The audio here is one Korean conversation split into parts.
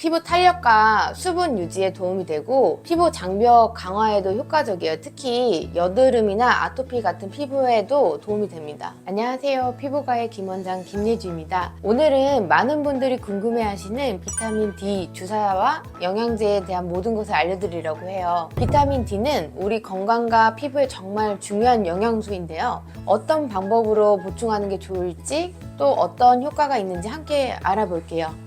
피부 탄력과 수분 유지에 도움이 되고 피부 장벽 강화에도 효과적이에요. 특히 여드름이나 아토피 같은 피부에도 도움이 됩니다. 안녕하세요. 피부과의 김원장 김예주입니다. 오늘은 많은 분들이 궁금해하시는 비타민 D 주사와 영양제에 대한 모든 것을 알려드리려고 해요. 비타민 D는 우리 건강과 피부에 정말 중요한 영양소인데요. 어떤 방법으로 보충하는 게 좋을지 또 어떤 효과가 있는지 함께 알아볼게요.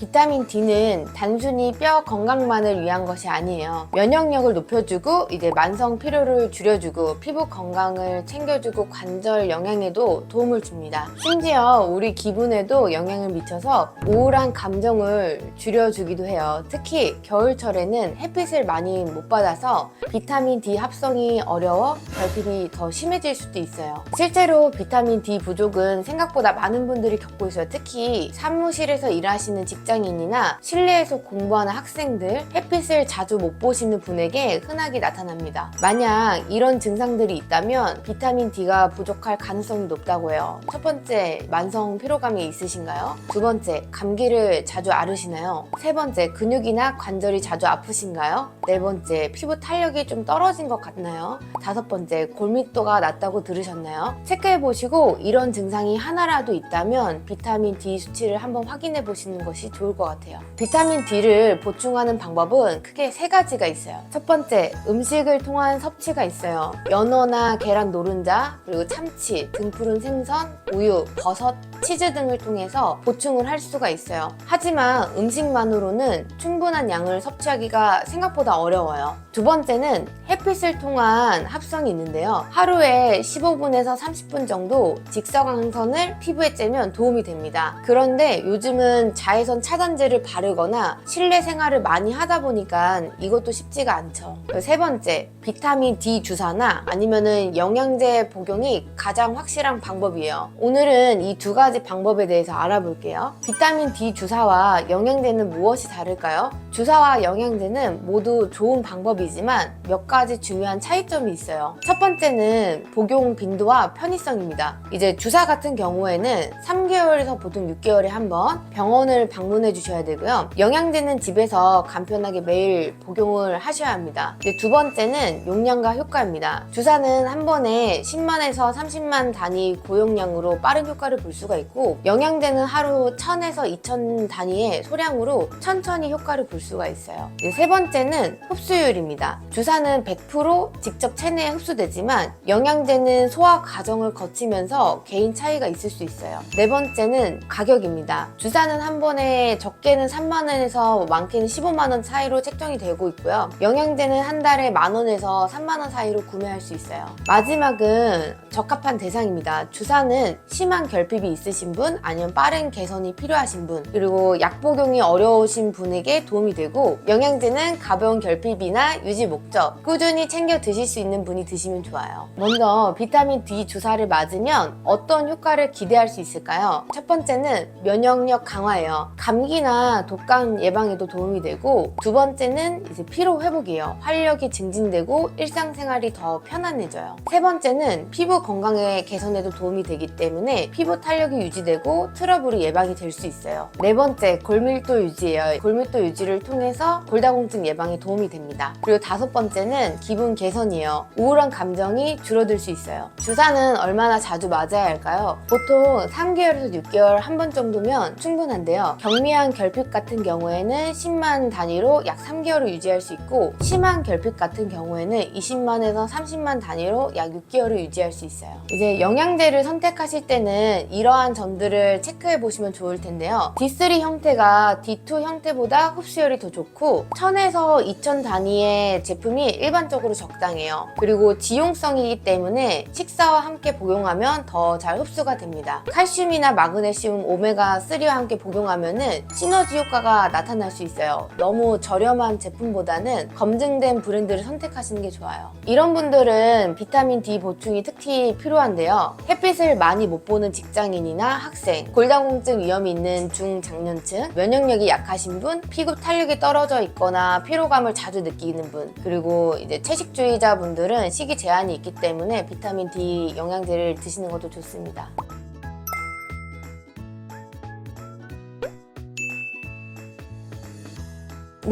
비타민 D는 단순히 뼈 건강만을 위한 것이 아니에요. 면역력을 높여주고 만성 피로를 줄여주고 피부 건강을 챙겨주고 관절 영양에도 도움을 줍니다. 심지어 우리 기분에도 영향을 미쳐서 우울한 감정을 줄여주기도 해요. 특히 겨울철에는 햇빛을 많이 못 받아서 비타민 D 합성이 어려워 결핍이 더 심해질 수도 있어요. 실제로 비타민 D 부족은 생각보다 많은 분들이 겪고 있어요. 특히 사무실에서 일하시는 직장인이나 실내에서 공부하는 학생들, 햇빛을 자주 못 보시는 분에게 흔하게 나타납니다. 만약 이런 증상들이 있다면 비타민 D가 부족할 가능성이 높다고 해요. 첫 번째, 만성 피로감이 있으신가요? 두 번째, 감기를 자주 앓으시나요? 세 번째, 근육이나 관절이 자주 아프신가요? 네 번째, 피부 탄력이 좀 떨어진 것 같나요? 다섯 번째, 골밀도가 낮다고 들으셨나요? 체크해보시고 이런 증상이 하나라도 있다면 비타민 D 수치를 한번 확인해 보시는 것이 좋을 것 같아요. 비타민 D를 보충하는 방법은 크게 세 가지가 있어요. 첫 번째, 음식을 통한 섭취가 있어요. 연어나 계란 노른자, 그리고 참치, 등푸른 생선, 우유, 버섯, 치즈 등을 통해서 보충을 할 수가 있어요. 하지만 음식만으로는 충분한 양을 섭취하기가 생각보다 어려워요. 두 번째는 햇빛을 통한 합성이 있는데요. 하루에 15분에서 30분 정도 직사광선을 피부에 쬐면 도움이 됩니다. 그런데 요즘은 자외선 차단제를 바르거나 실내 생활을 많이 하다 보니까 이것도 쉽지가 않죠. 세 번째, 비타민 D 주사나 아니면은 영양제 복용이 가장 확실한 방법이에요. 오늘은 이 두 가지 방법에 대해서 알아볼게요. 비타민 D 주사와 영양제는 무엇이 다를까요? 주사와 영양제는 모두 좋은 방법이지만 몇 가지 중요한 차이점이 있어요. 첫 번째는 복용 빈도와 편의성입니다. 주사 같은 경우에는 3개월에서 보통 6개월에 한 번 병원을 방문해 주셔야 되고요. 영양제는 집에서 간편하게 매일 복용을 하셔야 합니다. 두 번째는 용량과 효과입니다. 주사는 한 번에 10만에서 30만 단위 고용량으로 빠른 효과를 볼 수가 있고, 영양제는 하루 1000에서 2000 단위의 소량으로 천천히 효과를 볼 수가 있어요. 세 번째는 흡수율입니다. 주사는 100% 직접 체내에 흡수되지만 영양제는 소화 과정을 거치면서 개인 차이가 있을 수 있어요. 네 번째는 가격입니다. 주사는 한 번에 적게는 3만원에서 많게는 15만원 사이로 책정이 되고 있고요. 영양제는 한 달에 만원에서 3만원 사이로 구매할 수 있어요. 마지막은 적합한 대상입니다. 주사는 심한 결핍이 있으신 분, 아니면 빠른 개선이 필요하신 분, 그리고 약 복용이 어려우신 분에게 도움이 되고, 영양제는 가벼운 결핍이나 유지 목적, 꾸준히 챙겨 드실 수 있는 분이 드시면 좋아요. 먼저 비타민 D 주사를 맞으면 어떤 효과를 기대할 수 있을까요? 첫 번째는 면역력 강화예요. 감기나 독감 예방에도 도움이 되고, 두 번째는 피로 회복이에요. 활력이 증진되고 일상생활이 더 편안해져요. 세 번째는 피부 건강의 개선에도 도움이 되기 때문에 피부 탄력이 유지되고 트러블이 예방이 될 수 있어요. 네 번째, 골밀도 유지예요. 골밀도 유지를 통해서 골다공증 예방에 도움이 됩니다. 그리고 다섯 번째는 기분 개선이에요. 우울한 감정이 줄어들 수 있어요. 주사는 얼마나 자주 맞아야 할까요? 보통 3개월에서 6개월 한 번 정도면 충분한데요. 경미한 결핍 같은 경우에는 10만 단위로 약 3개월을 유지할 수 있고, 심한 결핍 같은 경우에는 20만에서 30만 단위로 약 6개월을 유지할 수 있어요. 영양제를 선택하실 때는 이러한 점들을 체크해 보시면 좋을 텐데요. D3 형태가 D2 형태보다 흡수율이 더 좋고 1000에서 2000 단위의 제품이 일반적으로 적당해요. 그리고 지용성이기 때문에 식사와 함께 복용하면 더 잘 흡수가 됩니다. 칼슘이나 마그네슘, 오메가3와 함께 복용하면은 시너지 효과가 나타날 수 있어요. 너무 저렴한 제품보다는 검증된 브랜드를 선택하시는 게 좋아요. 이런 분들은 비타민 D 보충이 특히 필요한데요. 햇빛을 많이 못 보는 직장인이나 학생, 골다공증 위험이 있는 중장년층, 면역력이 약하신 분, 피부 탄력이 떨어져 있거나 피로감을 자주 느끼는 분, 그리고 채식주의자 분들은 식이 제한이 있기 때문에 비타민 D 영양제를 드시는 것도 좋습니다.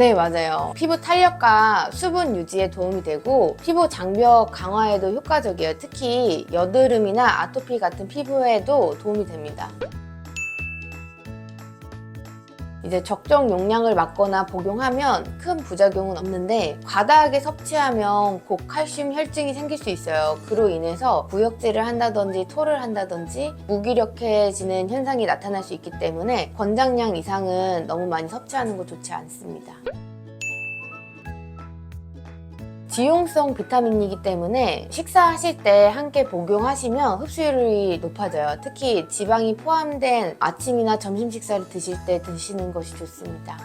네, 맞아요. 피부 탄력과 수분 유지에 도움이 되고 피부 장벽 강화에도 효과적이에요. 특히 여드름이나 아토피 같은 피부에도 도움이 됩니다. 이제 적정 용량을 맞거나 복용하면 큰 부작용은 없는데 과다하게 섭취하면 고칼슘 혈증이 생길 수 있어요. 그로 인해서 구역질을 한다든지 토를 한다든지 무기력해지는 현상이 나타날 수 있기 때문에 권장량 이상은 너무 많이 섭취하는 거 좋지 않습니다. 지용성 비타민이기 때문에 식사하실 때 함께 복용하시면 흡수율이 높아져요. 특히 지방이 포함된 아침이나 점심 식사를 드실 때 드시는 것이 좋습니다.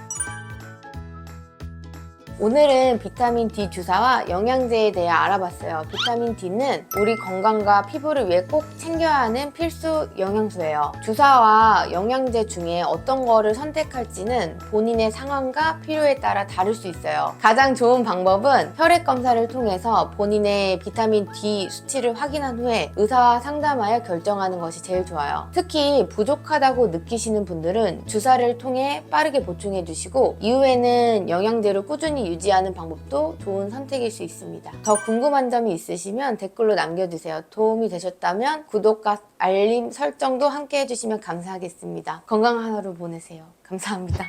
오늘은 비타민 D 주사와 영양제에 대해 알아봤어요. 비타민 D는 우리 건강과 피부를 위해 꼭 챙겨야 하는 필수 영양소예요. 주사와 영양제 중에 어떤 거를 선택할지는 본인의 상황과 필요에 따라 다를 수 있어요. 가장 좋은 방법은 혈액 검사를 통해서 본인의 비타민 D 수치를 확인한 후에 의사와 상담하여 결정하는 것이 제일 좋아요. 특히 부족하다고 느끼시는 분들은 주사를 통해 빠르게 보충해 주시고 이후에는 영양제를 꾸준히 유지하는 방법도 좋은 선택일 수 있습니다. 더 궁금한 점이 있으시면 댓글로 남겨주세요. 도움이 되셨다면 구독과 알림 설정도 함께 해주시면 감사하겠습니다. 건강한 하루 보내세요. 감사합니다.